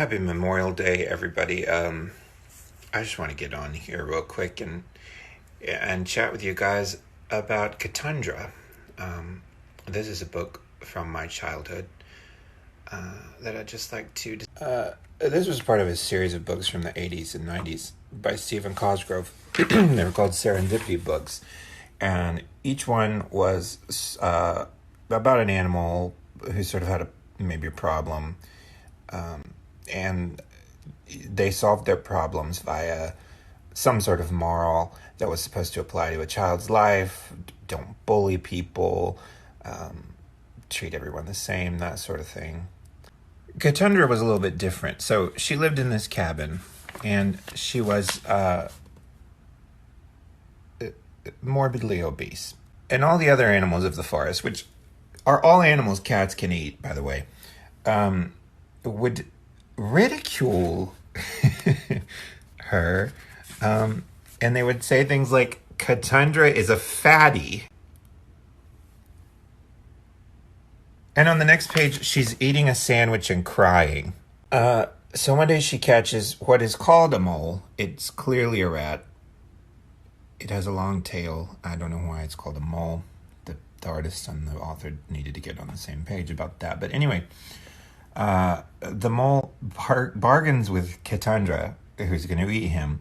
Happy Memorial Day, everybody. I just want to get on here real quick and chat with you guys about Catundra. This is a book from my childhood that I'd just like to. This was part of a series of books from the 80s and 90s by Stephen Cosgrove. They were called Serendipity books, and each one was about an animal who sort of had maybe a problem. And they solved their problems via some sort of moral that was supposed to apply to a child's life. Don't bully people, treat everyone the same, that sort of thing. Catundra was a little bit different. So she lived in this cabin, and she was morbidly obese. And all the other animals of the forest, which are all animals cats can eat, by the way, would ridicule her, and they would say things like, Catundra is a fatty. And on the next page, she's eating a sandwich and crying. So one day she catches what is called a mole. It's clearly a rat. It has a long tail. I don't know why it's called a mole. The artist and the author needed to get on the same page about that. But anyway, the mole bargains with Catundra, who's going to eat him,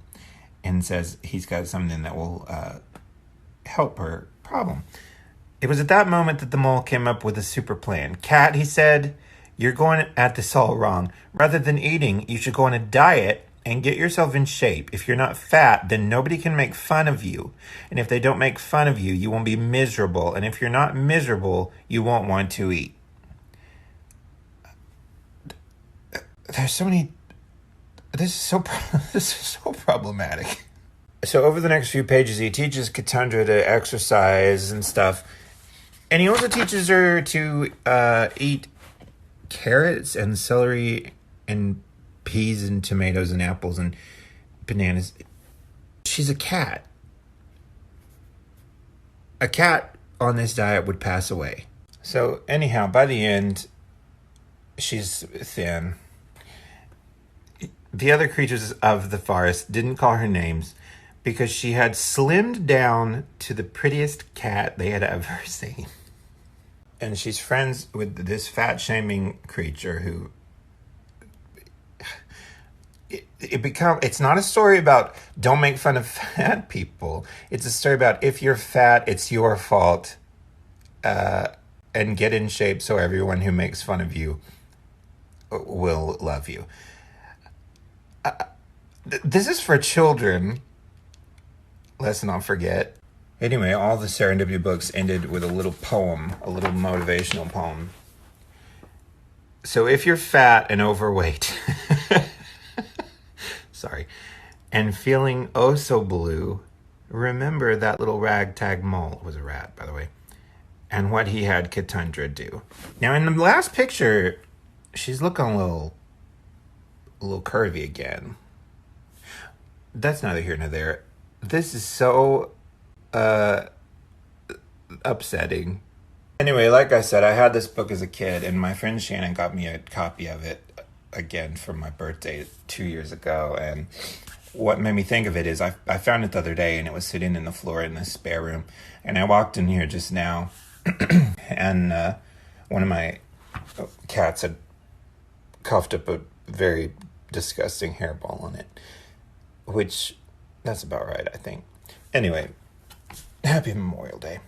and says he's got something that will help her problem. It was at that moment that the mole came up with a super plan. Cat, he said, you're going at this all wrong. Rather than eating, you should go on a diet and get yourself in shape. If you're not fat, then nobody can make fun of you. And if they don't make fun of you, you won't be miserable. And if you're not miserable, you won't want to eat. There's so many. This is so problematic. So over the next few pages, he teaches Catundra to exercise and stuff, and he also teaches her to eat carrots and celery and peas and tomatoes and apples and bananas. She's a cat. A cat on this diet would pass away. So anyhow, by the end, she's thin. The other creatures of the forest didn't call her names because she had slimmed down to the prettiest cat they had ever seen. And she's friends with this fat-shaming creature who... It's not a story about don't make fun of fat people. It's a story about if you're fat, it's your fault. And get in shape so everyone who makes fun of you will love you. This is for children. Let's not forget. Anyway, all the Serendipity books ended with a little poem, a little motivational poem. So if you're fat and overweight, sorry, and feeling oh so blue, remember that little ragtag mole. It was a rat, by the way, and what he had Catundra do. Now, in the last picture, she's looking a little curvy again. That's neither here nor there. This is so upsetting. Anyway, like I said, I had this book as a kid, and my friend Shannon got me a copy of it again for my birthday 2 years ago. And what made me think of it is I found it the other day, and it was sitting in the floor in the spare room. And I walked in here just now, and one of my cats had coughed up a very disgusting hairball on it, which that's about right, I think. Anyway, happy Memorial Day.